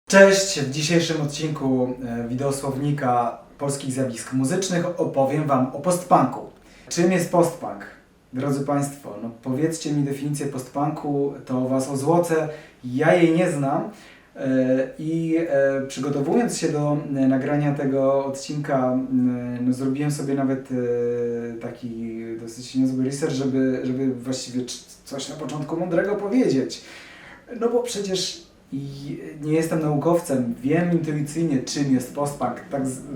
Cześć! W dzisiejszym odcinku wideosłownika polskich zjawisk muzycznych opowiem Wam o postpunku. Czym jest postpunk? Drodzy Państwo, powiedzcie mi definicję postpunku, to Was ozłocę. Ja jej nie znam i przygotowując się do nagrania tego odcinka, zrobiłem sobie nawet taki dosyć niezły research, żeby właściwie coś na początku mądrego powiedzieć. No bo przecież nie jestem naukowcem, wiem intuicyjnie, czym jest postpunk,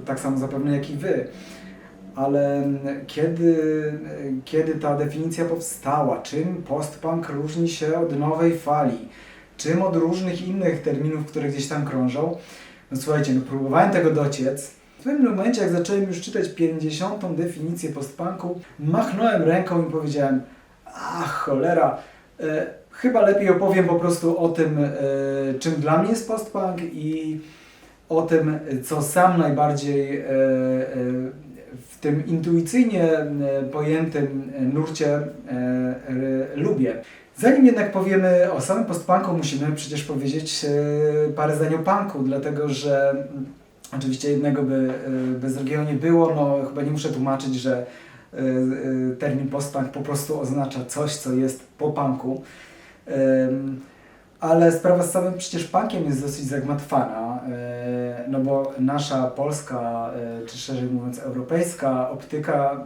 tak samo zapewne jak i Wy. Ale kiedy ta definicja powstała, czym postpunk różni się od nowej fali, czym od różnych innych terminów, które gdzieś tam krążą, no słuchajcie, próbowałem tego dociec. W pewnym momencie, jak zacząłem już czytać 50. definicję postpunku, machnąłem ręką i powiedziałem: ach, cholera, chyba lepiej opowiem po prostu o tym, czym dla mnie jest postpunk i o tym, co sam najbardziej w tym intuicyjnie pojętym nurcie lubię. Zanim jednak powiemy o samym postpunku, musimy przecież powiedzieć parę zdań o punku, dlatego że oczywiście jednego by bez drugiego nie było. No chyba nie muszę tłumaczyć, że termin postpunk po prostu oznacza coś, co jest po punku. Ale sprawa z samym przecież punkiem jest dosyć zagmatwana, no bo nasza polska, czy szerzej mówiąc europejska optyka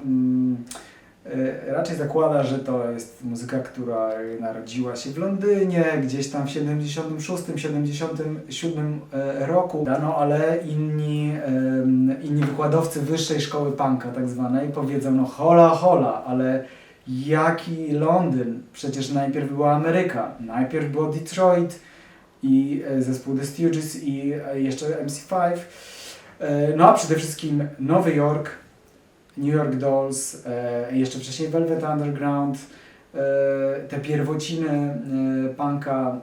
raczej zakłada, że to jest muzyka, która narodziła się w Londynie, gdzieś tam w 76-77 roku, no ale inni wykładowcy wyższej szkoły punka tak zwanej powiedzą: no hola, ale jaki Londyn? Przecież najpierw była Ameryka, najpierw było Detroit i zespół The Stooges i jeszcze MC5, no a przede wszystkim Nowy Jork, New York Dolls, jeszcze wcześniej Velvet Underground, te pierwociny punka,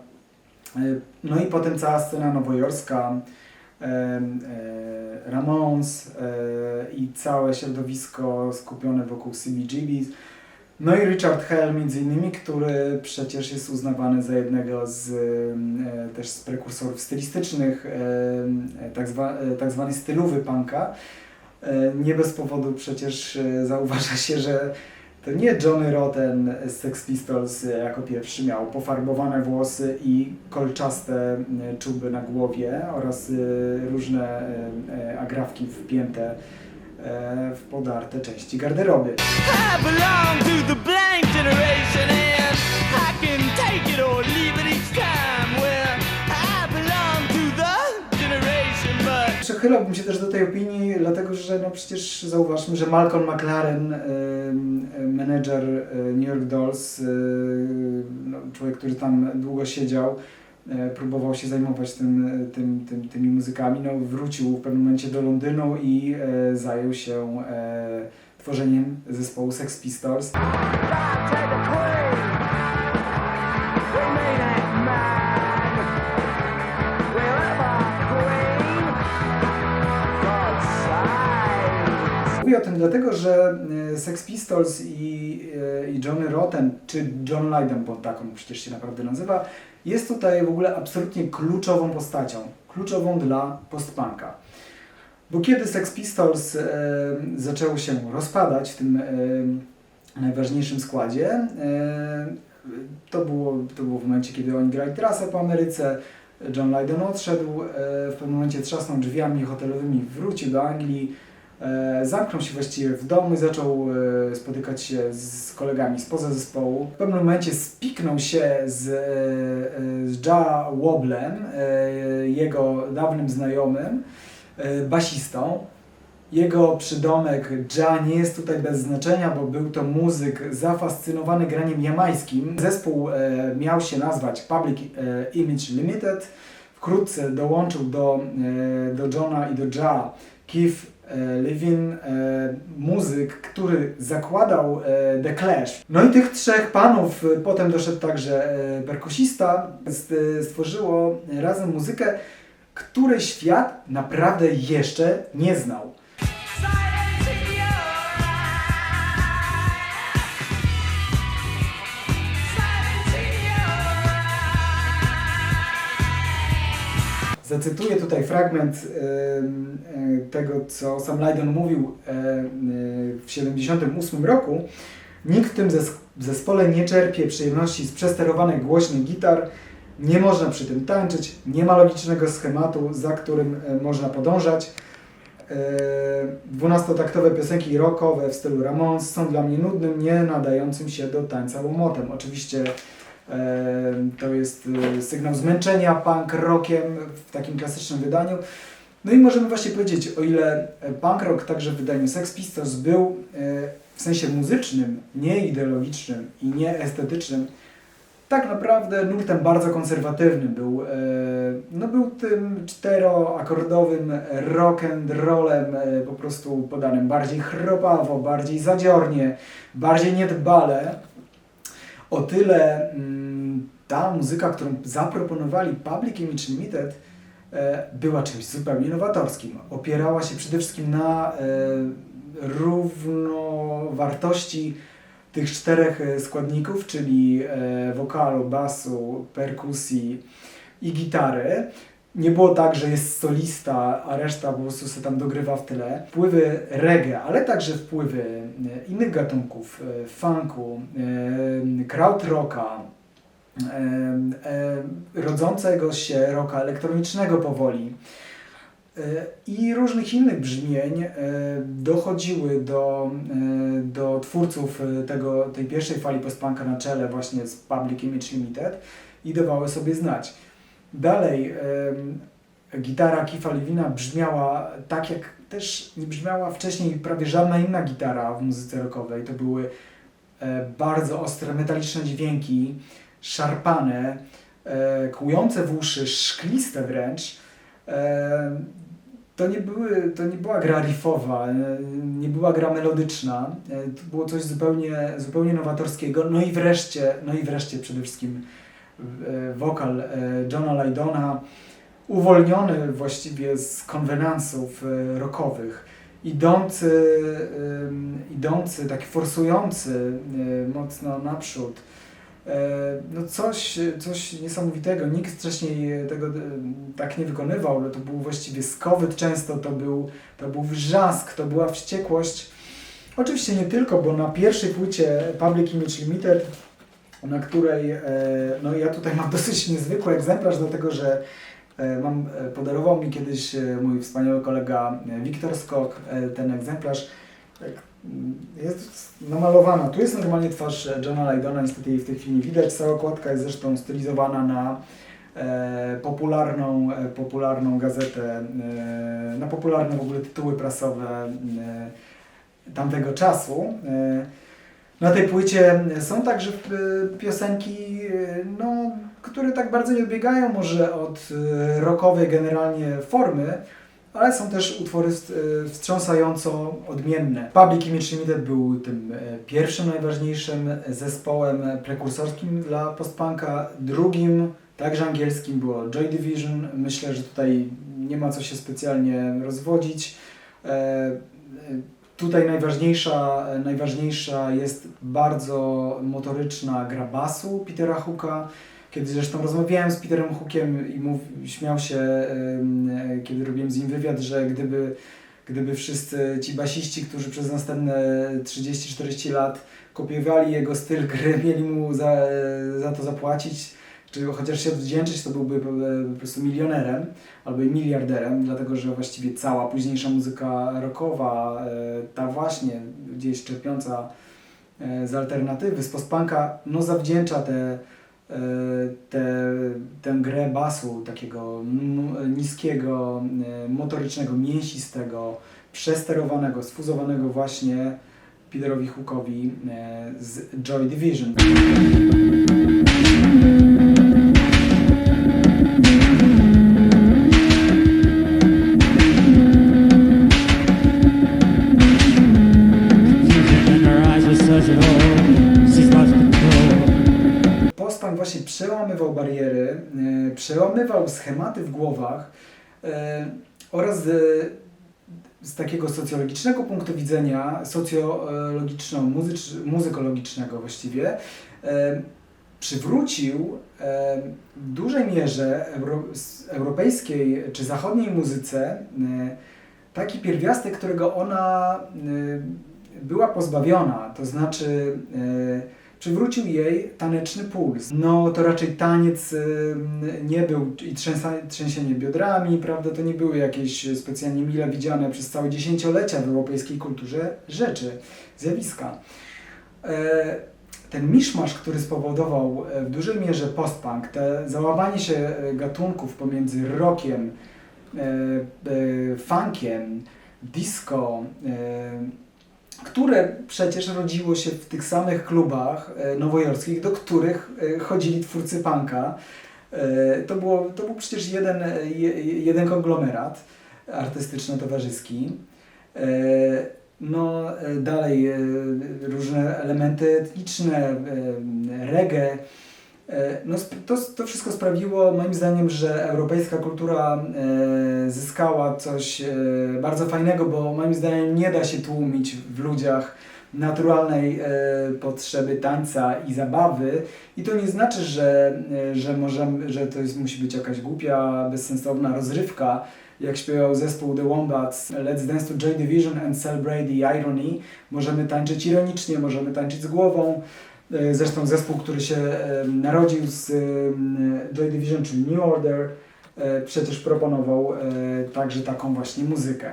no i potem cała scena nowojorska, Ramones i całe środowisko skupione wokół CBGBs. No i Richard Hell między innymi, który przecież jest uznawany za jednego też z prekursorów stylistycznych, tak zwany stylowy punka. Nie bez powodu przecież zauważa się, że to nie Johnny Rotten z Sex Pistols jako pierwszy miał pofarbowane włosy i kolczaste czuby na głowie oraz różne agrafki wpięte w podarte części garderoby. I belong to the blank generation and I can take it or leave it each time. Well, I belong to the generation, but... Przechylałbym się też do tej opinii, dlatego że no przecież zauważmy, że Malcolm McLaren, menedżer New York Dolls, no, człowiek, który tam długo siedział, próbował się zajmować tymi muzykami, no wrócił w pewnym momencie do Londynu i zajął się tworzeniem zespołu Sex Pistols. Mówię o tym dlatego, że Sex Pistols i Johnny Rotten, czy John Lydon, bo tak on przecież się naprawdę nazywa, jest tutaj w ogóle absolutnie kluczową postacią, kluczową dla postpunka. Bo kiedy Sex Pistols zaczęło się rozpadać w tym najważniejszym składzie, to było w momencie, kiedy oni grali trasę po Ameryce. John Lydon odszedł, w pewnym momencie trzasnął drzwiami hotelowymi, wrócił do Anglii, zamknął się właściwie w domu i zaczął spotykać się z kolegami spoza zespołu. W pewnym momencie spiknął się z Ja Woblem, jego dawnym znajomym, basistą. Jego przydomek Ja nie jest tutaj bez znaczenia, bo był to muzyk zafascynowany graniem jamańskim. Zespół miał się nazwać Public Image Limited. Wkrótce dołączył do Johna i do Ja Keith Levin, muzyk, który zakładał The Clash. No i tych trzech panów, potem doszedł także perkusista, stworzyło razem muzykę, której świat naprawdę jeszcze nie znał. Zacytuję tutaj fragment tego, co sam Lydon mówił w 1978 roku. Nikt w tym zespole nie czerpie przyjemności z przesterowanych głośnych gitar, nie można przy tym tańczyć, nie ma logicznego schematu, za którym można podążać. 12-taktowe piosenki rockowe w stylu Ramones są dla mnie nudnym, nie nadającym się do tańca łomotem. Oczywiście to jest sygnał zmęczenia punk rockiem w takim klasycznym wydaniu. No i możemy właśnie powiedzieć, o ile punk rock także w wydaniu Sex Pistols był w sensie muzycznym, nie ideologicznym i nie estetycznym, tak naprawdę nurtem bardzo konserwatywnym. Był tym czteroakordowym rock and rollem, po prostu podanym bardziej chropawo, bardziej zadziornie, bardziej niedbale. O tyle ta muzyka, którą zaproponowali Public Image Limited, była czymś zupełnie nowatorskim. Opierała się przede wszystkim na równowartości tych czterech składników, czyli wokalu, basu, perkusji i gitary. Nie było tak, że jest solista, a reszta po prostu sobie tam dogrywa w tyle. Wpływy reggae, ale także wpływy innych gatunków, funku, krautrocka, rodzącego się rocka elektronicznego powoli i różnych innych brzmień dochodziły do twórców tej pierwszej fali post-punka na czele właśnie z Public Image Limited i dawały sobie znać. Dalej gitara Keitha Levina brzmiała tak, jak też nie brzmiała wcześniej prawie żadna inna gitara w muzyce rockowej. To były bardzo ostre, metaliczne dźwięki, szarpane, kłujące w uszy, szkliste wręcz. To nie była gra riffowa, nie była gra melodyczna, to było coś zupełnie nowatorskiego. No i wreszcie przede wszystkim wokal Johna Lydona, uwolniony właściwie z konwenansów rockowych, idący, taki forsujący mocno naprzód. No coś niesamowitego. Nikt wcześniej tego tak nie wykonywał, ale to był właściwie skowyt często, to był wrzask, to była wściekłość. Oczywiście nie tylko, bo na pierwszej płycie Public Image Limited, na której, no ja tutaj mam dosyć niezwykły egzemplarz, dlatego że podarował mi kiedyś mój wspaniały kolega Wiktor Skok ten egzemplarz. Jest namalowana. Tu jest normalnie twarz Johna Lydona, niestety jej w tej chwili nie widać. Cała okładka jest zresztą stylizowana na popularną gazetę, na popularne w ogóle tytuły prasowe tamtego czasu. Na tej płycie są także piosenki, no, które tak bardzo nie odbiegają może od rockowej generalnie formy, ale są też utwory wstrząsająco odmienne. Public Image Limited był tym pierwszym, najważniejszym zespołem prekursorskim dla postpunka. Drugim, także angielskim, było Joy Division. Myślę, że tutaj nie ma co się specjalnie rozwodzić. Tutaj najważniejsza jest bardzo motoryczna gra basu Petera Hooka. Kiedy zresztą rozmawiałem z Peterem Hookiem i śmiał się, kiedy robiłem z nim wywiad, że gdyby wszyscy ci basiści, którzy przez następne 30-40 lat kopiowali jego styl gry, mieli mu za to zapłacić, czy chociaż się odwdzięczyć, to byłby po prostu milionerem albo i miliarderem, dlatego że właściwie cała późniejsza muzyka rockowa, ta właśnie gdzieś czerpiąca z alternatywy, z postpunka, no zawdzięcza tę grę basu takiego niskiego, motorycznego, mięsistego, przesterowanego, sfuzowanego właśnie Peterowi Hookowi z Joy Division. Post-punk właśnie przełamywał bariery, przełamywał schematy w głowach oraz z takiego socjologicznego punktu widzenia, socjologiczno-muzykologicznego właściwie, przywrócił w dużej mierze europejskiej czy zachodniej muzyce taki pierwiastek, którego ona była pozbawiona, to znaczy przywrócił jej taneczny puls. No to raczej taniec nie był i trzęsienie biodrami, prawda, to nie były jakieś specjalnie mile widziane przez całe dziesięciolecia w europejskiej kulturze rzeczy, zjawiska. Ten miszmasz, który spowodował w dużej mierze post-punk, te załamanie się gatunków pomiędzy rockiem, funkiem, disco, które przecież rodziło się w tych samych klubach nowojorskich, do których chodzili twórcy punka. To był przecież jeden konglomerat artystyczno-towarzyski. No dalej różne elementy etniczne, reggae. No, to wszystko sprawiło moim zdaniem, że europejska kultura zyskała coś bardzo fajnego, bo moim zdaniem nie da się tłumić w ludziach naturalnej potrzeby tańca i zabawy. I to nie znaczy, że musi być jakaś głupia, bezsensowna rozrywka, jak śpiewał zespół The Wombats, Let's dance to Joy Division and celebrate the irony. Możemy tańczyć ironicznie, możemy tańczyć z głową. Zresztą zespół, który się narodził z Joy Division, czyli New Order, przecież proponował także taką właśnie muzykę.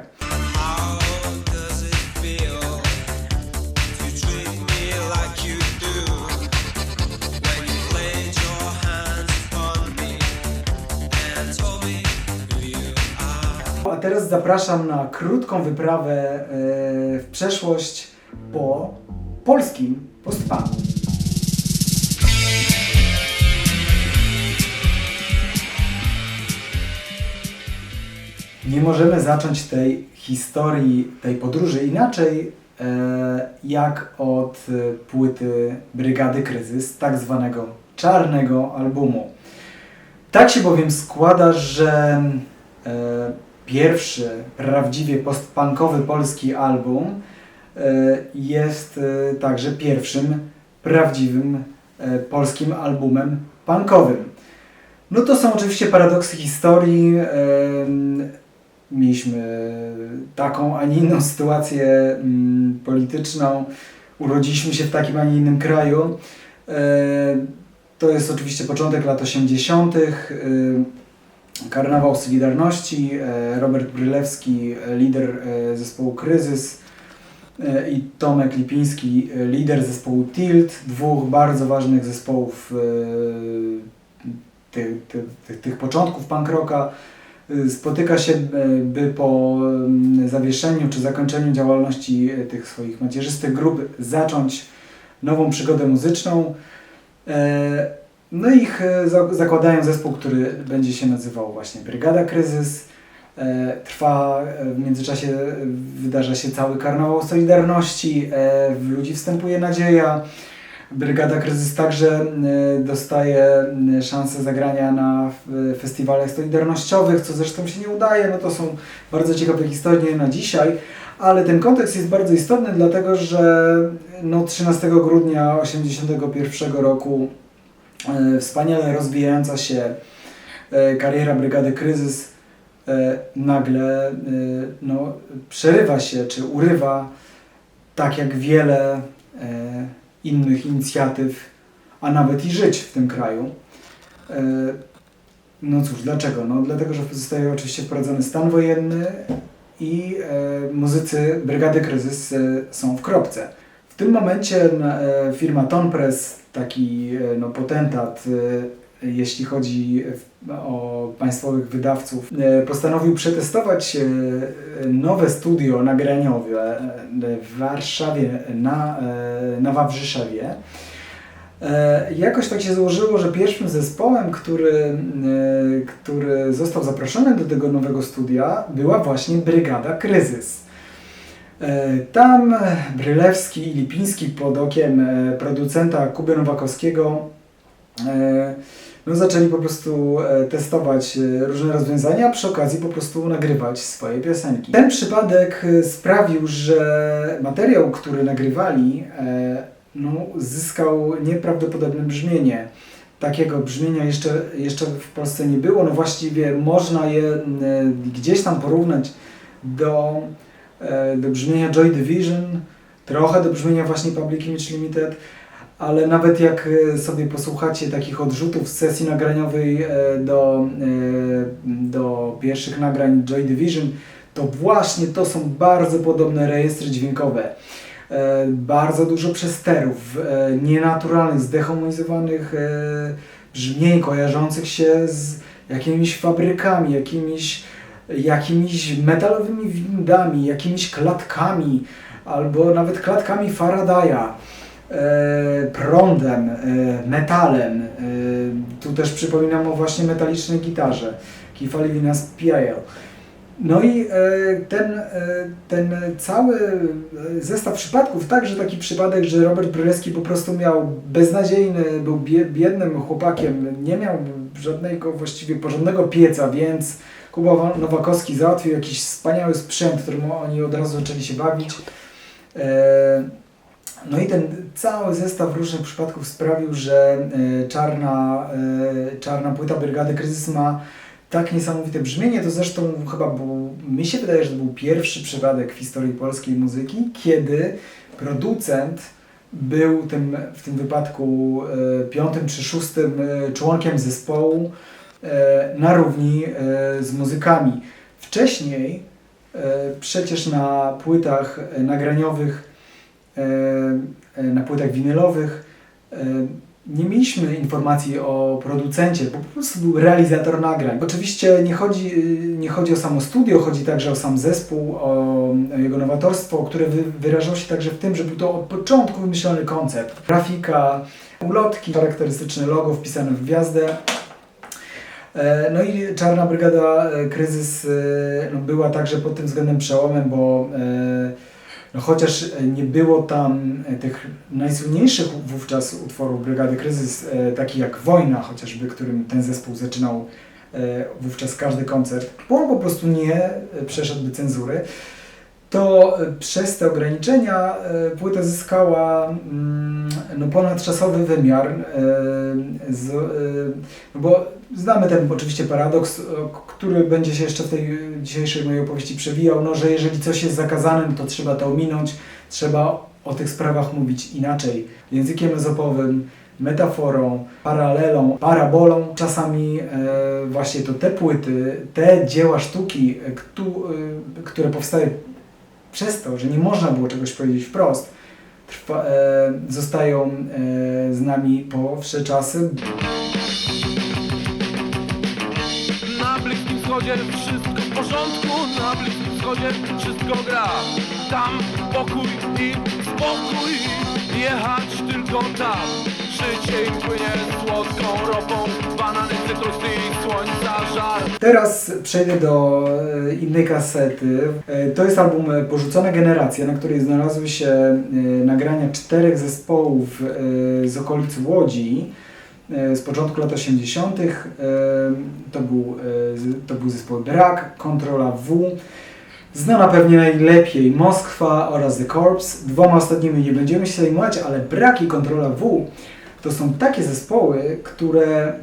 A teraz zapraszam na krótką wyprawę w przeszłość po polskim post-punku. Nie możemy zacząć tej historii, tej podróży inaczej jak od płyty Brygady Kryzys, tak zwanego czarnego albumu. Tak się bowiem składa, że pierwszy prawdziwie post-punkowy polski album jest także pierwszym prawdziwym polskim albumem punkowym. No to są oczywiście paradoksy historii. Mieliśmy taką, a nie inną sytuację polityczną. Urodziliśmy się w takim, a nie innym kraju. To jest oczywiście początek lat 80. Karnawał Solidarności, Robert Brylewski, lider zespołu Kryzys i Tomek Lipiński, lider zespołu Tilt, dwóch bardzo ważnych zespołów tych początków punk rocka. Spotyka się, by po zawieszeniu czy zakończeniu działalności tych swoich macierzystych grup zacząć nową przygodę muzyczną. No i zakładają zespół, który będzie się nazywał właśnie Brygada Kryzys. Trwa, w międzyczasie wydarza się cały karnawał Solidarności, w ludzi wstępuje nadzieja. Brygada Kryzys także dostaje szansę zagrania na festiwalach solidarnościowych, co zresztą się nie udaje. No to są bardzo ciekawe historie na dzisiaj, ale ten kontekst jest bardzo istotny, dlatego że 13 grudnia 1981 roku wspaniale rozwijająca się kariera Brygady Kryzys nagle przerywa się, czy urywa, tak jak wiele innych inicjatyw, a nawet i żyć w tym kraju. No cóż, dlaczego? No dlatego, że zostaje oczywiście wprowadzony stan wojenny i muzycy Brygady Kryzys są w kropce. W tym momencie firma Ton Press, taki potentat, jeśli chodzi o państwowych wydawców, postanowił przetestować nowe studio nagraniowe w Warszawie na Wawrzyszewie. Jakoś tak się złożyło, że pierwszym zespołem, który został zaproszony do tego nowego studia, była właśnie Brygada Kryzys. Tam Brylewski i Lipiński pod okiem producenta Kuby Nowakowskiego zaczęli po prostu testować różne rozwiązania, a przy okazji po prostu nagrywać swoje piosenki. Ten przypadek sprawił, że materiał, który nagrywali, zyskał nieprawdopodobne brzmienie. Takiego brzmienia jeszcze w Polsce nie było. No właściwie można je gdzieś tam porównać do brzmienia Joy Division, trochę do brzmienia właśnie Public Image Limited, ale nawet jak sobie posłuchacie takich odrzutów z sesji nagraniowej do pierwszych nagrań Joy Division, to właśnie to są bardzo podobne rejestry dźwiękowe. Bardzo dużo przesterów, nienaturalnych, zdehumanizowanych brzmień kojarzących się z jakimiś fabrykami, jakimiś metalowymi windami, jakimiś klatkami, albo nawet klatkami Faradaya, prądem, metalem. Tu też przypominam o właśnie metalicznej gitarze Kefali-Vinas PIL. No i ten cały zestaw przypadków, także taki przypadek, że Robert Bryleski po prostu miał beznadziejny, był biednym chłopakiem, nie miał żadnego właściwie porządnego pieca, więc Kuba Nowakowski załatwił jakiś wspaniały sprzęt, którym oni od razu zaczęli się bawić. No i ten cały zestaw różnych przypadków sprawił, że czarna płyta Brygady Kryzys ma tak niesamowite brzmienie. To zresztą chyba mi się wydaje, że to był pierwszy przypadek w historii polskiej muzyki, kiedy producent był w tym wypadku 5. czy 6. członkiem zespołu na równi z muzykami. Wcześniej przecież na płytach nagraniowych, na płytach winylowych nie mieliśmy informacji o producencie, bo po prostu był realizator nagrań. Oczywiście nie chodzi o samo studio, chodzi także o sam zespół, o jego nowatorstwo, które wyrażało się także w tym, że był to od początku wymyślony koncept. Grafika, ulotki, charakterystyczne logo wpisane w gwiazdę. No i Czarna Brygada Kryzys była także pod tym względem przełomem, bo chociaż nie było tam tych najsłynniejszych wówczas utworów Brygady Kryzys, takich jak Wojna chociażby, którym ten zespół zaczynał wówczas każdy koncert, bo on po prostu nie przeszedłby cenzury, to przez te ograniczenia płyta zyskała ponadczasowy wymiar, bo znamy ten oczywiście paradoks, który będzie się jeszcze w tej dzisiejszej mojej opowieści przewijał, że jeżeli coś jest zakazane, to trzeba to ominąć, trzeba o tych sprawach mówić inaczej, językiem ezopowym, metaforą, paralelą, parabolą. Czasami właśnie to te płyty, te dzieła sztuki, które powstały przez to, że nie można było czegoś powiedzieć wprost, zostają z nami po wsze czasy. Na Bliskim Wschodzie wszystko w porządku, na Bliskim Wschodzie wszystko gra. Tam pokój i spokój, jechać tylko tam. Życie im płynie słodką ropą, banany, cytrusy i słońca żar. Teraz przejdę do innej kasety. To jest album Porzucona Generacja, na której znalazły się nagrania 4 zespołów z okolic Łodzi z początku lat 80. To był zespół Brak, Kontrola W, znana pewnie najlepiej Moskwa oraz The Corps. 2 ostatnimi nie będziemy się zajmować, ale Brak i Kontrola W to są takie zespoły, które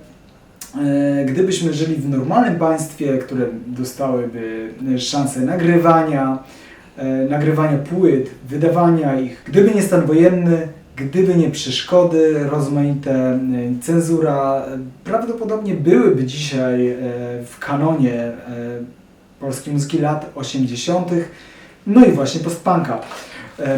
gdybyśmy żyli w normalnym państwie, które dostałyby szansę nagrywania płyt, wydawania ich, gdyby nie stan wojenny, gdyby nie przeszkody rozmaite, cenzura, prawdopodobnie byłyby dzisiaj w kanonie polskiej muzyki lat 80. No i właśnie post-punka.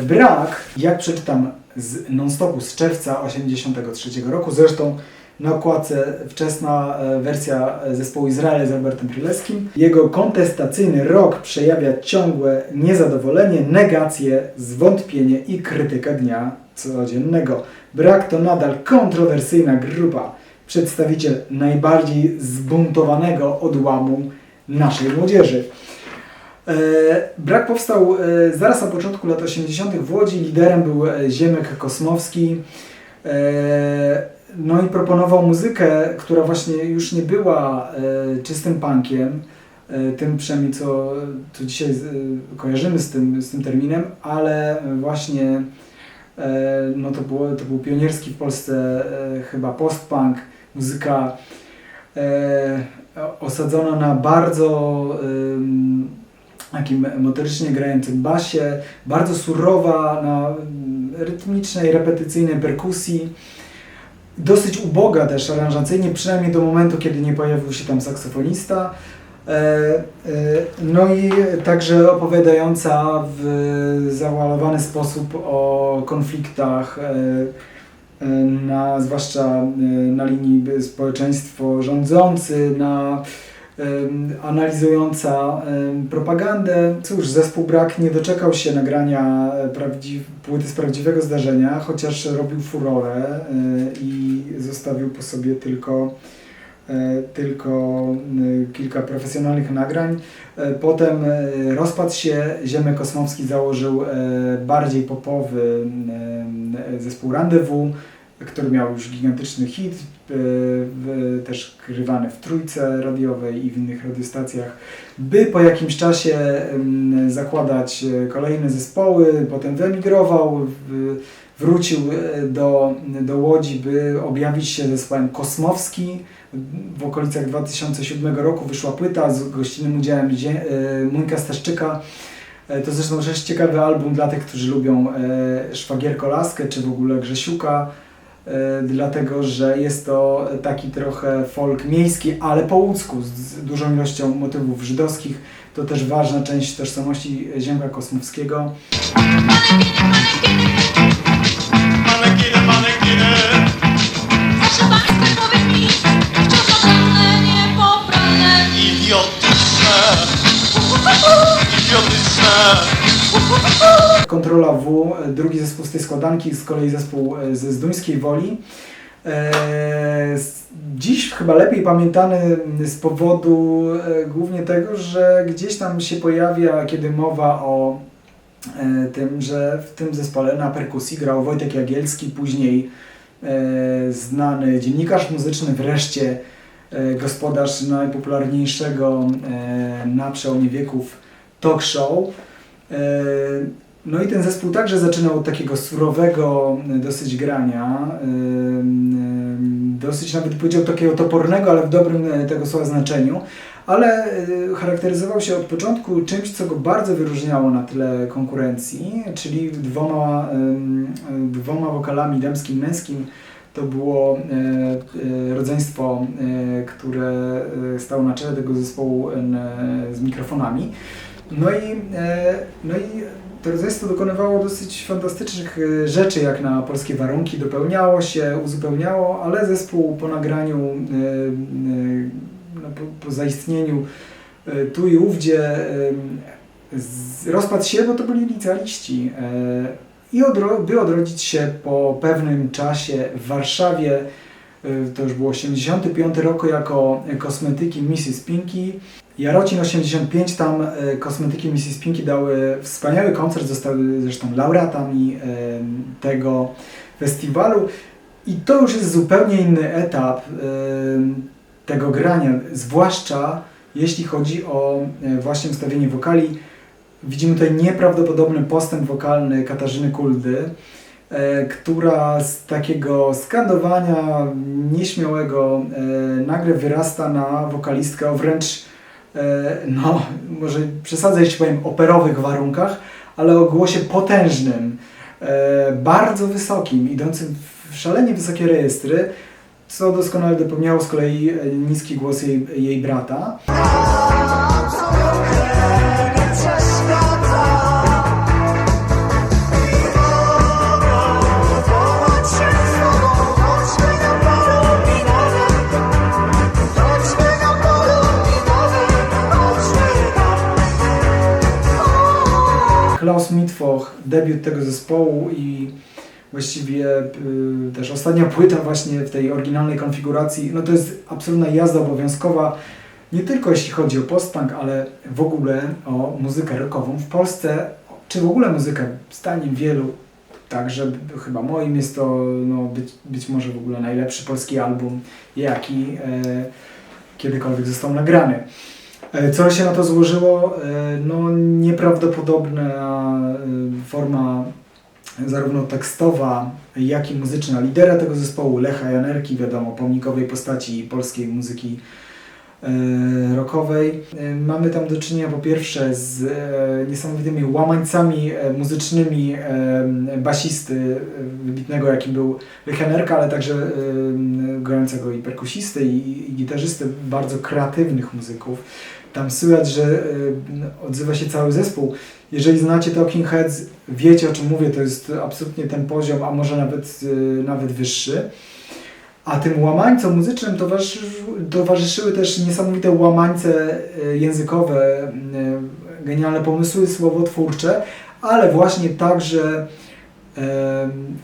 Brak, jak przeczytam z non-stopu z czerwca 83 roku, zresztą na okładce wczesna wersja zespołu Izrael z Robertem Bryleskim. Jego kontestacyjny rock przejawia ciągłe niezadowolenie, negację, zwątpienie i krytykę dnia codziennego. Brak to nadal kontrowersyjna grupa, przedstawiciel najbardziej zbuntowanego odłamu naszej młodzieży. Brak powstał zaraz na początku lat 80. w Łodzi. Liderem był Ziemek Kosmowski. No i proponował muzykę, która właśnie już nie była czystym punkiem, tym przynajmniej co dzisiaj kojarzymy z tym terminem, ale właśnie no to był pionierski w Polsce chyba post-punk, muzyka osadzona na bardzo takim motorycznie grającym basie, bardzo surowa na rytmicznej, repetycyjnej perkusji, dosyć uboga też aranżacyjnie, przynajmniej do momentu, kiedy nie pojawił się tam saksofonista. No i także opowiadająca w załamowany sposób o konfliktach, zwłaszcza na linii społeczeństwo rządzący, analizująca propagandę. Cóż, zespół Brak nie doczekał się nagrania płyty z prawdziwego zdarzenia, chociaż robił furorę i zostawił po sobie tylko kilka profesjonalnych nagrań. Potem rozpadł się, Ziemek Kosmowski założył bardziej popowy zespół Rendezvous, który miał już gigantyczny hit, też grywany w Trójce radiowej i w innych radiostacjach, by po jakimś czasie zakładać kolejne zespoły, potem wyemigrował, wrócił do Łodzi, by objawić się zespołem Kosmowski. W okolicach 2007 roku wyszła płyta z gościnnym udziałem Muńka Staszczyka. To zresztą też ciekawy album dla tych, którzy lubią Szwagierko-Laskę czy w ogóle Grzesiuka, dlatego że jest to taki trochę folk miejski, ale po łódzku, z dużą ilością motywów żydowskich. To też ważna część tożsamości Ziemka Kosmowskiego. Kontrola W, drugi zespół z tej składanki, z kolei zespół ze Zduńskiej Woli. Dziś chyba lepiej pamiętany z powodu głównie tego, że gdzieś tam się pojawia, kiedy mowa o tym, że w tym zespole na perkusji grał Wojtek Jagielski, później znany dziennikarz muzyczny, wreszcie gospodarz najpopularniejszego na przełomie wieków talk show. No i ten zespół także zaczynał od takiego surowego dosyć grania, dosyć nawet powiedział takiego topornego, ale w dobrym tego słowa znaczeniu, ale charakteryzował się od początku czymś, co go bardzo wyróżniało na tle konkurencji, czyli dwoma wokalami damskim i męskim. To było rodzeństwo, które stało na czele tego zespołu z mikrofonami. No i to rodzeństwo dokonywało dosyć fantastycznych rzeczy, jak na polskie warunki, dopełniało się, uzupełniało, ale zespół po nagraniu, po zaistnieniu tu i ówdzie rozpadł się, bo to byli licealiści. I by odrodzić się po pewnym czasie w Warszawie, to już było 85 rok, jako Kosmetyki Mrs. Pinky. Jarocin 85, tam Kosmetyki Mrs. Pinky dały wspaniały koncert, zostały zresztą laureatami tego festiwalu. I to już jest zupełnie inny etap tego grania, zwłaszcza jeśli chodzi o właśnie ustawienie wokali. Widzimy tutaj nieprawdopodobny postęp wokalny Katarzyny Kuldy, która z takiego skandowania nieśmiałego nagle wyrasta na wokalistkę o wręcz, no może przesadzę, jeśli powiem, operowych warunkach, ale o głosie potężnym, bardzo wysokim, idącym w szalenie wysokie rejestry, co doskonale dopełniało z kolei niski głos jej brata. Klaus Mittwoch, debiut tego zespołu i właściwie też ostatnia płyta właśnie w tej oryginalnej konfiguracji, no to jest absolutna jazda obowiązkowa, nie tylko jeśli chodzi o post-punk, ale w ogóle o muzykę rockową w Polsce, czy w ogóle muzykę, zdaniem wielu, także chyba moim jest to być może w ogóle najlepszy polski album, jaki kiedykolwiek został nagrany. Co się na to złożyło? No nieprawdopodobna forma zarówno tekstowa, jak i muzyczna lidera tego zespołu, Lecha Janerki, wiadomo, pomnikowej postaci polskiej muzyki rockowej. Mamy tam do czynienia po pierwsze z niesamowitymi łamańcami muzycznymi basisty wybitnego, jakim był Lech Janerka, ale także grającego i perkusisty, i gitarzysty, bardzo kreatywnych muzyków. Tam słychać, że odzywa się cały zespół. Jeżeli znacie Talking Heads, wiecie, o czym mówię, to jest absolutnie ten poziom, a może nawet wyższy. A tym łamańcom muzycznym towarzyszyły też niesamowite łamańce językowe, genialne pomysły słowotwórcze, ale właśnie także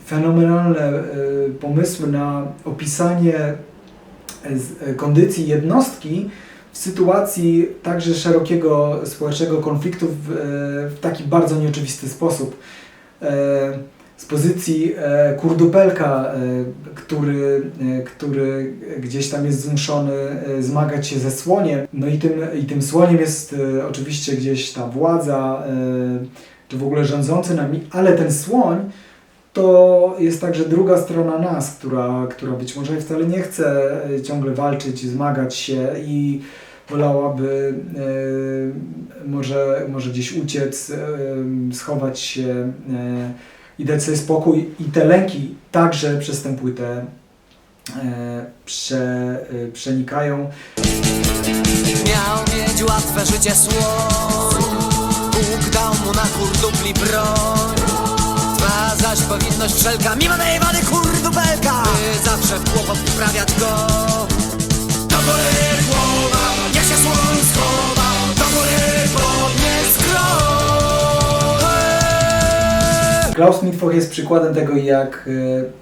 fenomenalne pomysły na opisanie kondycji jednostki w sytuacji także szerokiego społecznego konfliktu w taki bardzo nieoczywisty sposób. Z pozycji kurdupelka, który gdzieś tam jest zmuszony zmagać się ze słoniem. No i tym słoniem jest oczywiście gdzieś ta władza, czy w ogóle rządzący nami, ale ten słoń to jest także druga strona nas, która być może wcale nie chce ciągle walczyć, zmagać się i wolałaby może gdzieś uciec, schować się i dać sobie spokój. I te lęki także przez tę płytę przenikają. Miał mieć łatwe życie słoń, Bóg dał mu na kurdupli broń. Twa zaś powinność wszelka, mimo najwady kurdupelka, by zawsze w kłopot wprawiać go. Do góry głowa, niech się słoń schowa, do góry podnieś krok. Klaus Mittwoch jest przykładem tego, jak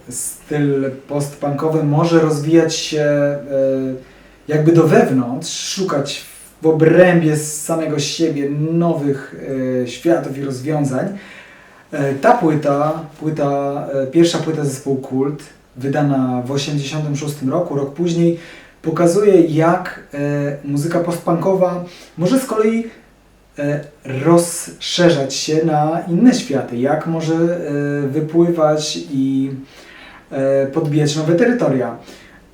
styl postpunkowy może rozwijać się jakby do wewnątrz, szukać w obrębie samego siebie nowych światów i rozwiązań. Ta pierwsza płyta zespołu Kult, wydana w 1986 roku, rok później, pokazuje, jak muzyka postpunkowa może z kolei rozszerzać się na inne światy, jak może wypływać i podbijać nowe terytoria.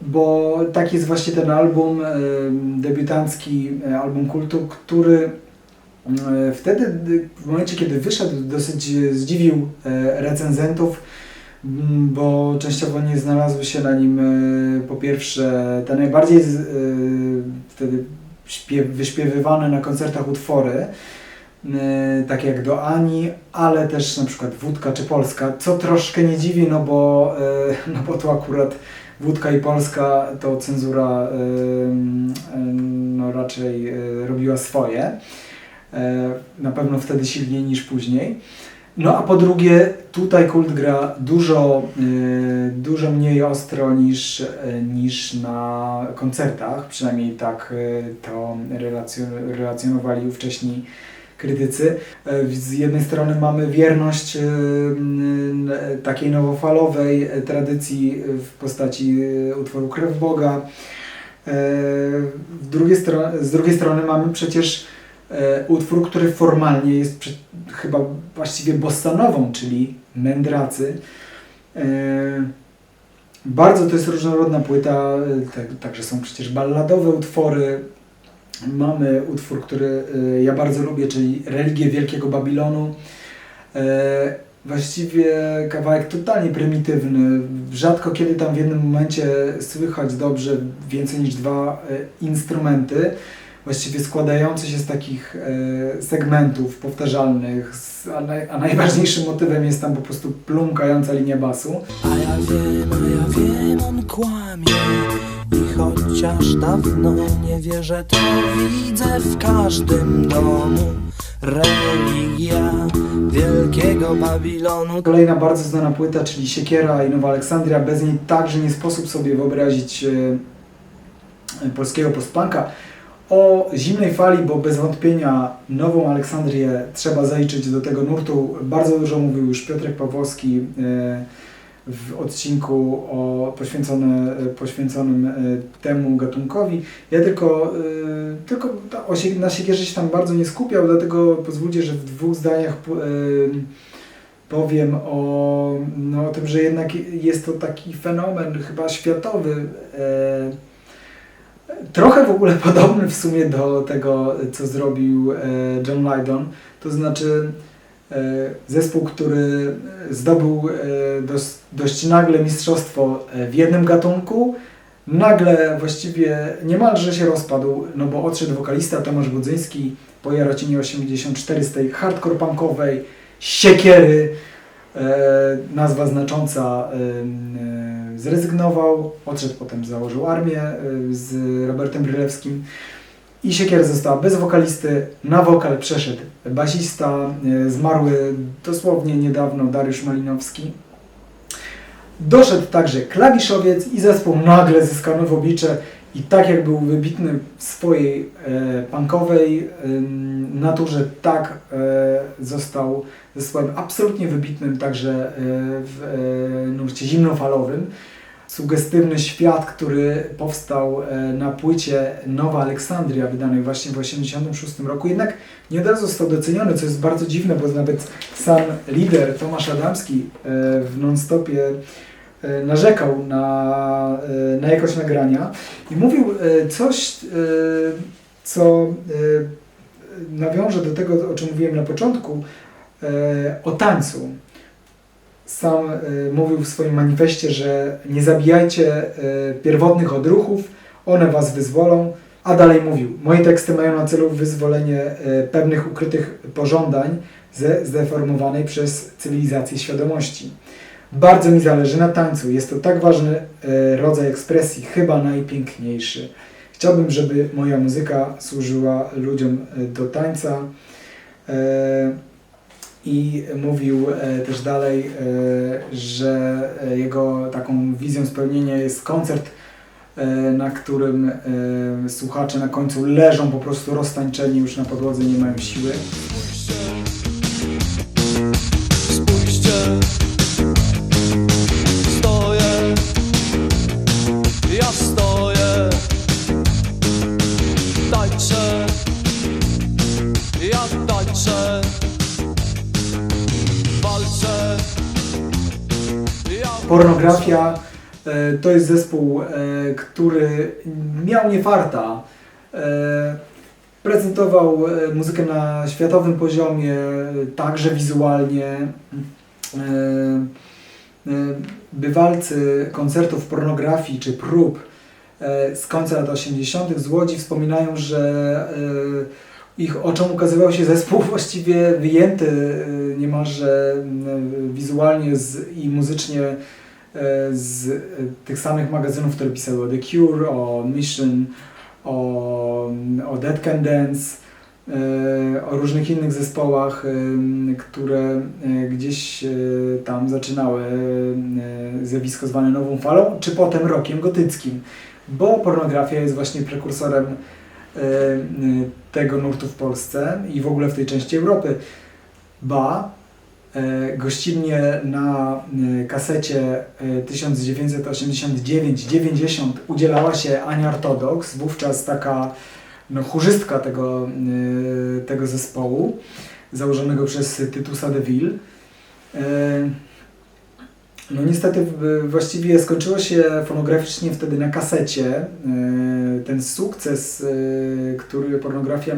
Bo tak jest właśnie ten album, debiutancki album Kultu, który wtedy, w momencie kiedy wyszedł, dosyć zdziwił recenzentów, bo częściowo nie znalazły się na nim po pierwsze te najbardziej wtedy wyśpiewywane na koncertach utwory, takie jak Do Ani, ale też na przykład Wódka czy Polska, co troszkę nie dziwi, no bo to akurat Wódka i Polska to cenzura no raczej robiła swoje, na pewno wtedy silniej niż później. No a po drugie, tutaj Kult gra dużo mniej ostro niż na koncertach, przynajmniej tak to relacjonowali ówcześni krytycy. Z jednej strony mamy wierność takiej nowofalowej tradycji w postaci utworu Krew Boga. Z drugiej strony mamy przecież utwór, który formalnie jest chyba właściwie bossanową, czyli Mędracy. Bardzo to jest różnorodna płyta, także są przecież balladowe utwory. Mamy utwór, który ja bardzo lubię, czyli Religię Wielkiego Babilonu. Właściwie kawałek totalnie prymitywny. Rzadko kiedy tam w jednym momencie słychać dobrze więcej niż 2 instrumenty, właściwie składające się z takich segmentów powtarzalnych, a najważniejszym motywem jest tam po prostu plumkająca linia basu. A ja wiem, on kłamie. I chociaż dawno nie wierzę, to widzę w każdym domu religia Wielkiego Babilonu. Kolejna bardzo znana płyta, czyli Siekiera i Nowa Aleksandria. Bez niej także nie sposób sobie wyobrazić polskiego postpunka. O zimnej fali, bo bez wątpienia Nową Aleksandrię trzeba zaliczyć do tego nurtu. Bardzo dużo mówił już Piotrek Pawłowski w odcinku poświęconym temu gatunkowi. Ja tylko na Siekierze się tam bardzo nie skupiał, dlatego pozwólcie, że w 2 zdaniach powiem o tym, że jednak jest to taki fenomen chyba światowy, trochę w ogóle podobny w sumie do tego, co zrobił John Lydon, to znaczy zespół, który zdobył dość nagle mistrzostwo w jednym gatunku, nagle właściwie niemalże się rozpadł, no bo odszedł wokalista Tomasz Budzyński po Jarocinie 84 z tej hardcore punkowej siekiery, nazwa znacząca, zrezygnował, odszedł, potem założył armię z Robertem Brylewskim i siekiera została bez wokalisty, na wokal przeszedł basista, zmarły dosłownie niedawno Dariusz Malinowski. Doszedł także klawiszowiec i zespół nagle zyskał nowe oblicze i tak jak był wybitny w swojej punkowej naturze, tak został zespołem absolutnie wybitnym także w nurcie zimnofalowym. Sugestywny świat, który powstał na płycie Nowa Aleksandria, wydanej właśnie w 1986 roku, jednak nie od razu został doceniony, co jest bardzo dziwne, bo nawet sam lider Tomasz Adamski w non-stopie narzekał na jakość nagrania i mówił coś, co nawiąże do tego, o czym mówiłem na początku, o tańcu. Sam mówił w swoim manifestie, że nie zabijajcie pierwotnych odruchów, one was wyzwolą, a dalej mówił: moje teksty mają na celu wyzwolenie pewnych ukrytych pożądań ze zdeformowanej przez cywilizację świadomości. Bardzo mi zależy na tańcu, jest to tak ważny rodzaj ekspresji, chyba najpiękniejszy. Chciałbym, żeby moja muzyka służyła ludziom do tańca. I mówił też dalej, że jego taką wizją spełnienia jest koncert, na którym słuchacze na końcu leżą po prostu roztańczeni, już na podłodze nie mają siły. Spójrzcie, stoję, ja stoję, tańczę, ja tańczę. Pornografia to jest zespół, który miał nie farta. Prezentował muzykę na światowym poziomie, także wizualnie. Bywalcy koncertów pornografii czy prób z końca lat 80. z Łodzi wspominają, że ich oczom ukazywał się zespół właściwie wyjęty niemalże wizualnie i muzycznie z tych samych magazynów, które pisały o The Cure, o Mission, o Dead Can Dance, o różnych innych zespołach, które gdzieś tam zaczynały zjawisko zwane nową falą, czy potem rockiem gotyckim, bo pornografia jest właśnie prekursorem tego nurtu w Polsce i w ogóle w tej części Europy. Gościnnie na kasecie 1989-90 udzielała się Ania Ortodoks, wówczas taka chórzystka tego zespołu, założonego przez Tytusa de Ville. No niestety właściwie skończyło się fonograficznie wtedy na kasecie. Ten sukces, który pornografia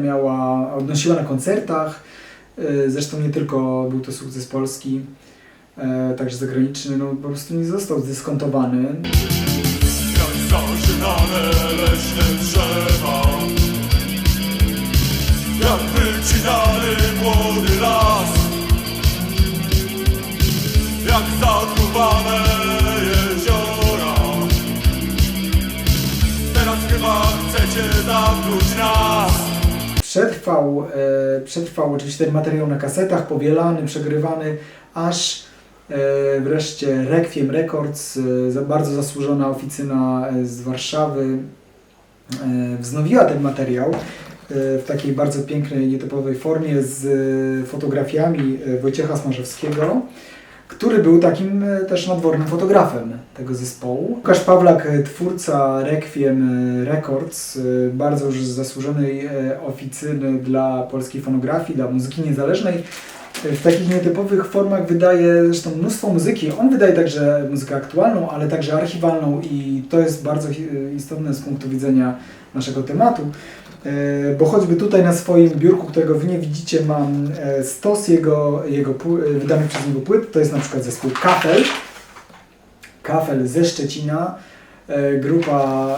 odnosiła na koncertach, zresztą nie tylko był to sukces polski, także zagraniczny, no po prostu nie został zdyskontowany. Jak zażynane leśne drzewa, jak wycinany młody las, jak zatruwane jeziora. Teraz chyba chcecie zamknąć nas. Przetrwał oczywiście ten materiał na kasetach, powielany, przegrywany, aż wreszcie Requiem Records, bardzo zasłużona oficyna z Warszawy, wznowiła ten materiał w takiej bardzo pięknej, nietypowej formie z fotografiami Wojciecha Smarzowskiego, który był takim też nadwornym fotografem tego zespołu. Łukasz Pawlak, twórca Requiem Records, bardzo już zasłużonej oficyny dla polskiej fonografii, dla muzyki niezależnej, w takich nietypowych formach wydaje zresztą mnóstwo muzyki. On wydaje także muzykę aktualną, ale także archiwalną i to jest bardzo istotne z punktu widzenia naszego tematu. Bo choćby tutaj na swoim biurku, którego wy nie widzicie, mam stos wydanych przez niego płyt. To jest na przykład zespół Kafel. Kafel ze Szczecina. Grupa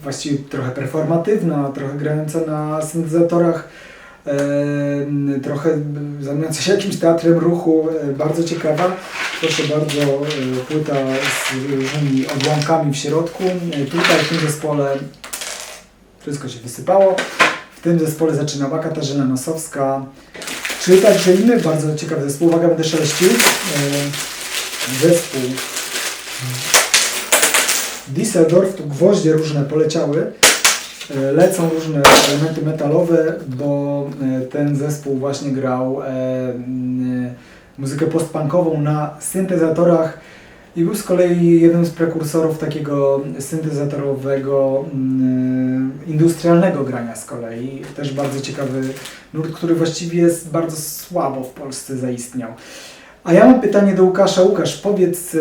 właściwie trochę performatywna, trochę grająca na syntezatorach, trochę zajmująca się jakimś teatrem ruchu, bardzo ciekawa. Proszę bardzo, płyta z różnymi odłamkami w środku. Tutaj w tym zespole wszystko się wysypało. W tym zespole zaczynała Katarzyna Nosowska, czy także inny bardzo ciekawy zespół. Uwaga, będę szeleścił. Zespół Düsseldorf, tu gwoździe różne poleciały. Lecą różne elementy metalowe, bo ten zespół właśnie grał muzykę postpunkową na syntezatorach i był z kolei jednym z prekursorów takiego syntezatorowego, industrialnego grania z kolei. Też bardzo ciekawy nurt, który właściwie bardzo słabo w Polsce zaistniał. A ja mam pytanie do Łukasza. Łukasz, powiedz,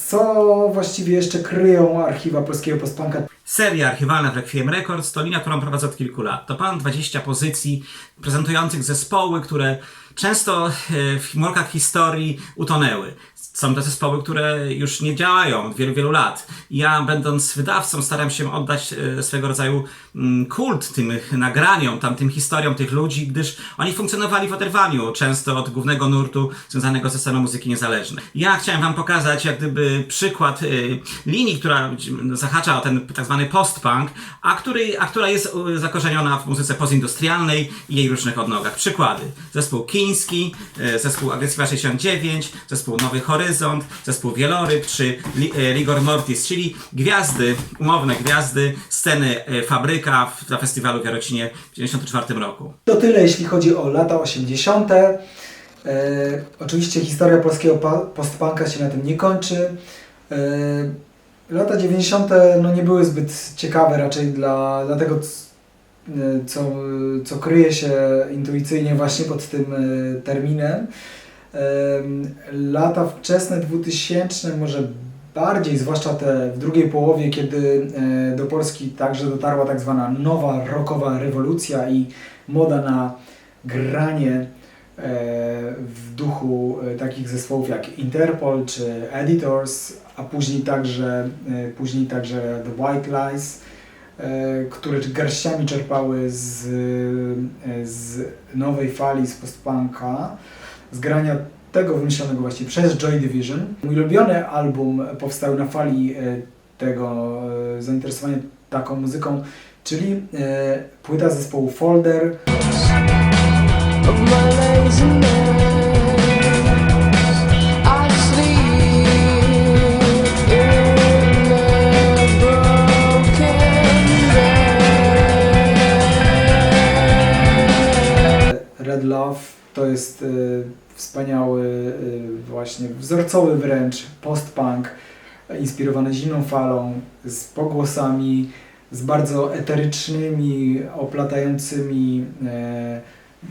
co właściwie jeszcze kryją archiwa polskiego postpunka? Seria archiwalna w Requiem Records to linia, którą prowadzę od kilku lat. To ponad 20 pozycji prezentujących zespoły, które często w chmurkach historii utonęły. Są to zespoły, które już nie działają od wielu, wielu lat. Ja, będąc wydawcą, staram się oddać swego rodzaju kult tym nagraniom, tym historiom tych ludzi, gdyż oni funkcjonowali w oderwaniu często od głównego nurtu związanego ze sceną muzyki niezależnej. Ja chciałem wam pokazać jak gdyby przykład linii, która zahacza o ten tak zwany post-punk, a która jest zakorzeniona w muzyce postindustrialnej i jej różnych odnogach. Przykłady. Zespół Kiński, zespół Agressywa 69, zespół Nowy Horyzont, zespół Wieloryb czy Rigor Mortis, czyli gwiazdy, umowne gwiazdy sceny Fabryka na festiwalu w Jarocinie w 1994 roku. To tyle, jeśli chodzi o lata 80. Oczywiście historia polskiego postpunka się na tym nie kończy. Lata 90. nie były zbyt ciekawe raczej dla tego, co kryje się intuicyjnie właśnie pod tym terminem. Lata wczesne 2000, może bardziej, zwłaszcza te w drugiej połowie, kiedy do Polski także dotarła tak zwana nowa rockowa rewolucja i moda na granie w duchu takich zespołów jak Interpol czy Editors, a później także The White Lies, które garściami czerpały z nowej fali, z postpunka, z grania tego wymyślonego właśnie przez Joy Division. Mój ulubiony album powstał na fali tego zainteresowania taką muzyką, czyli płyta zespołu Folder. Red Love to jest wspaniały, właśnie wzorcowy wręcz post-punk, inspirowany zimną falą, z pogłosami, z bardzo eterycznymi, oplatającymi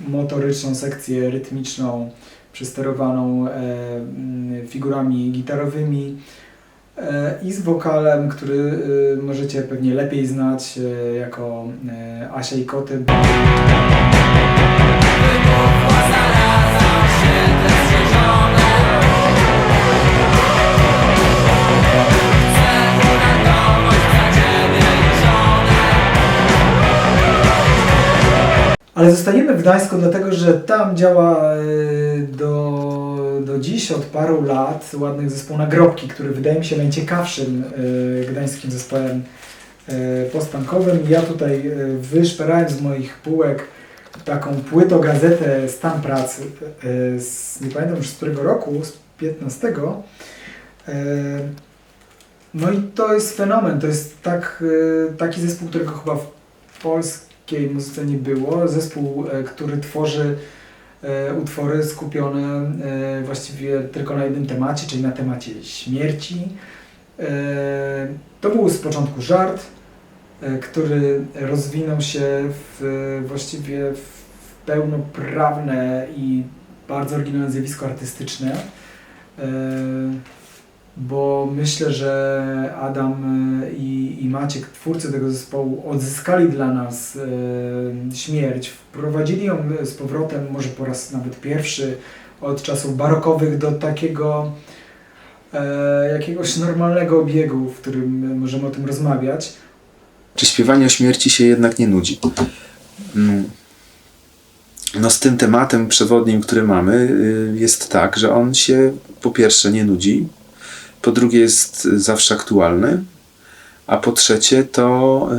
motoryczną sekcję rytmiczną, przysterowaną figurami gitarowymi i z wokalem, który możecie pewnie lepiej znać jako Asia i Koty. Ale zostajemy w Gdańsku dlatego, że tam działa do dziś od paru lat ładnych zespół Nagrobki, który wydaje mi się najciekawszym gdańskim zespołem postpunkowym. Ja tutaj wyszperałem z moich półek taką płytogazetę Stan Pracy nie pamiętam już z którego roku, z 15. No i to jest fenomen, to jest taki zespół, którego chyba w polskiej muzyce nie było. Zespół, który tworzy utwory skupione właściwie tylko na jednym temacie, czyli na temacie śmierci. To był z początku żart, który rozwinął się właściwie w pełnoprawne i bardzo oryginalne zjawisko artystyczne, bo myślę, że Adam i Maciek, twórcy tego zespołu, odzyskali dla nas śmierć, wprowadzili ją z powrotem, może po raz nawet pierwszy od czasów barokowych, do takiego jakiegoś normalnego obiegu, w którym możemy o tym rozmawiać. Czy śpiewanie o śmierci się jednak nie nudzi? No z tym tematem przewodnim, który mamy, jest tak, że on się po pierwsze nie nudzi, po drugie jest zawsze aktualny, a po trzecie to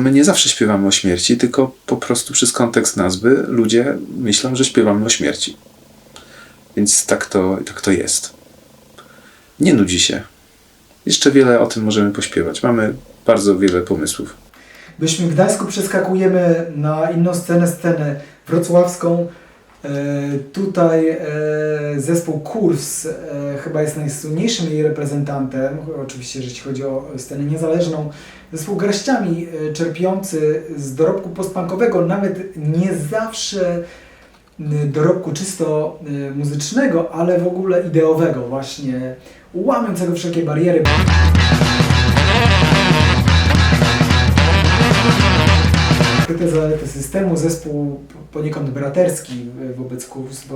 my nie zawsze śpiewamy o śmierci, tylko po prostu przez kontekst nazwy ludzie myślą, że śpiewamy o śmierci. Więc tak to jest. Nie nudzi się. Jeszcze wiele o tym możemy pośpiewać. Mamy bardzo wiele pomysłów. W Byśmy Gdańsku przeskakujemy na inną scenę wrocławską. Tutaj zespół Kurs chyba jest najsłynniejszym jej reprezentantem, oczywiście jeśli chodzi o scenę niezależną. Zespół garściami czerpiący z dorobku postpunkowego, nawet nie zawsze dorobku czysto muzycznego, ale w ogóle ideowego, właśnie łamiącego wszelkie bariery. Ukryte zalety systemu, zespół poniekąd braterski wobec Kurs, bo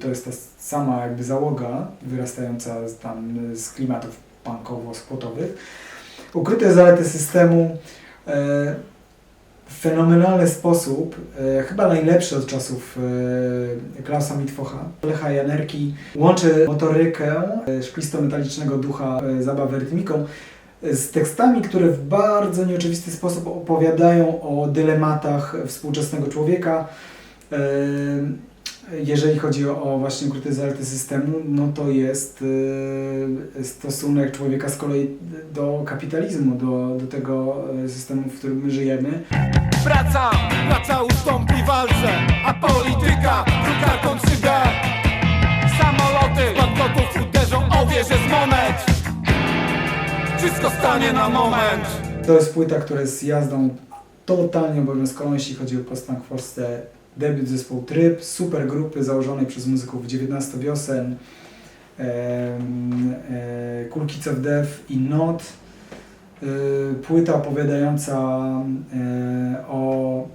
to jest ta sama jakby załoga wyrastająca tam z klimatów punkowo-skłotowych. Ukryte zalety systemu w fenomenalny sposób, chyba najlepszy od czasów Klausa Mitwocha, Lecha Janerki, łączy motorykę szplisto-metalicznego ducha zabawę rytmiką z tekstami, które w bardzo nieoczywisty sposób opowiadają o dylematach współczesnego człowieka. Jeżeli chodzi o właśnie ukryte zalety systemu, no to jest stosunek człowieka z kolei do kapitalizmu, do tego systemu, w którym my żyjemy. Praca ustąpi walce, a polityka drukarką 3D. Samoloty bankoków uderzą o wieżę z monet. Wszystko stanie na moment. To jest płyta, która jest jazdą totalnie obowiązkową, jeśli chodzi o post-punk w Polsce. Debiut zespołu Tryb, super grupy założonej przez muzyków 19 wiosen, Cool Kids of Death i Not. Płyta opowiadająca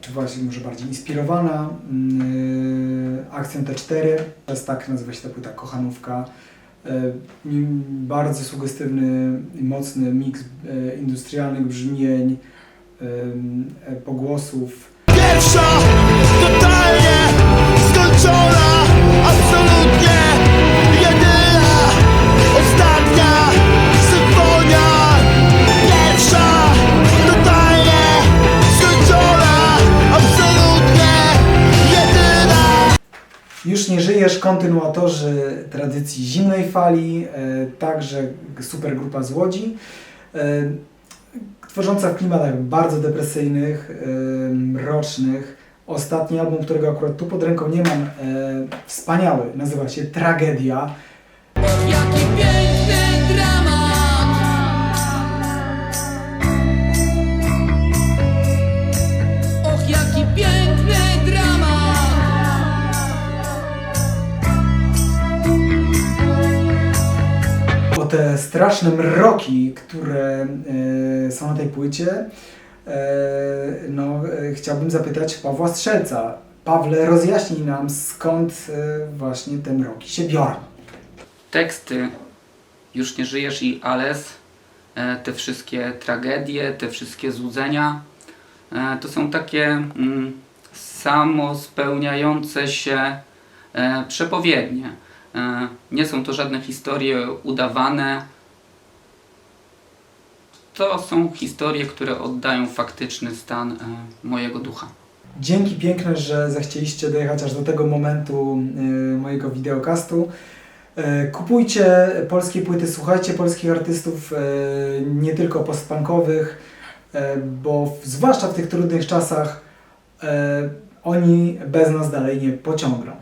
czy właśnie może bardziej inspirowana akcją T4. To jest tak, nazywa się ta płyta, Kochanówka. Bardzo sugestywny i mocny miks industrialnych brzmień, pogłosów. Pierwsza, totalnie skończona, absolutnie jedyna, ostatnia symfonia. Pierwsza, totalnie skończona, absolutnie jedyna. Już nie żyjesz, kontynuatorzy tradycji Zimnej Fali, także super grupa z Łodzi, tworząca w klimatach bardzo depresyjnych, mrocznych. Ostatni album, którego akurat tu pod ręką nie mam, wspaniały, nazywa się Tragedia. Jaki piękny dramat. Och, jaki piękny dramat. O te straszne mroki, które są na tej płycie, chciałbym zapytać Pawła Strzelca. Pawle, rozjaśnij nam, skąd właśnie te mroki się biorą. Teksty Już nie żyjesz i Ales, te wszystkie tragedie, te wszystkie złudzenia, to są takie samospełniające się przepowiednie. Nie są to żadne historie udawane. To są historie, które oddają faktyczny stan mojego ducha. Dzięki piękne, że zechcieliście dojechać aż do tego momentu mojego wideokastu. Kupujcie polskie płyty, słuchajcie polskich artystów, nie tylko postpunkowych, bo zwłaszcza w tych trudnych czasach oni bez nas dalej nie pociągną.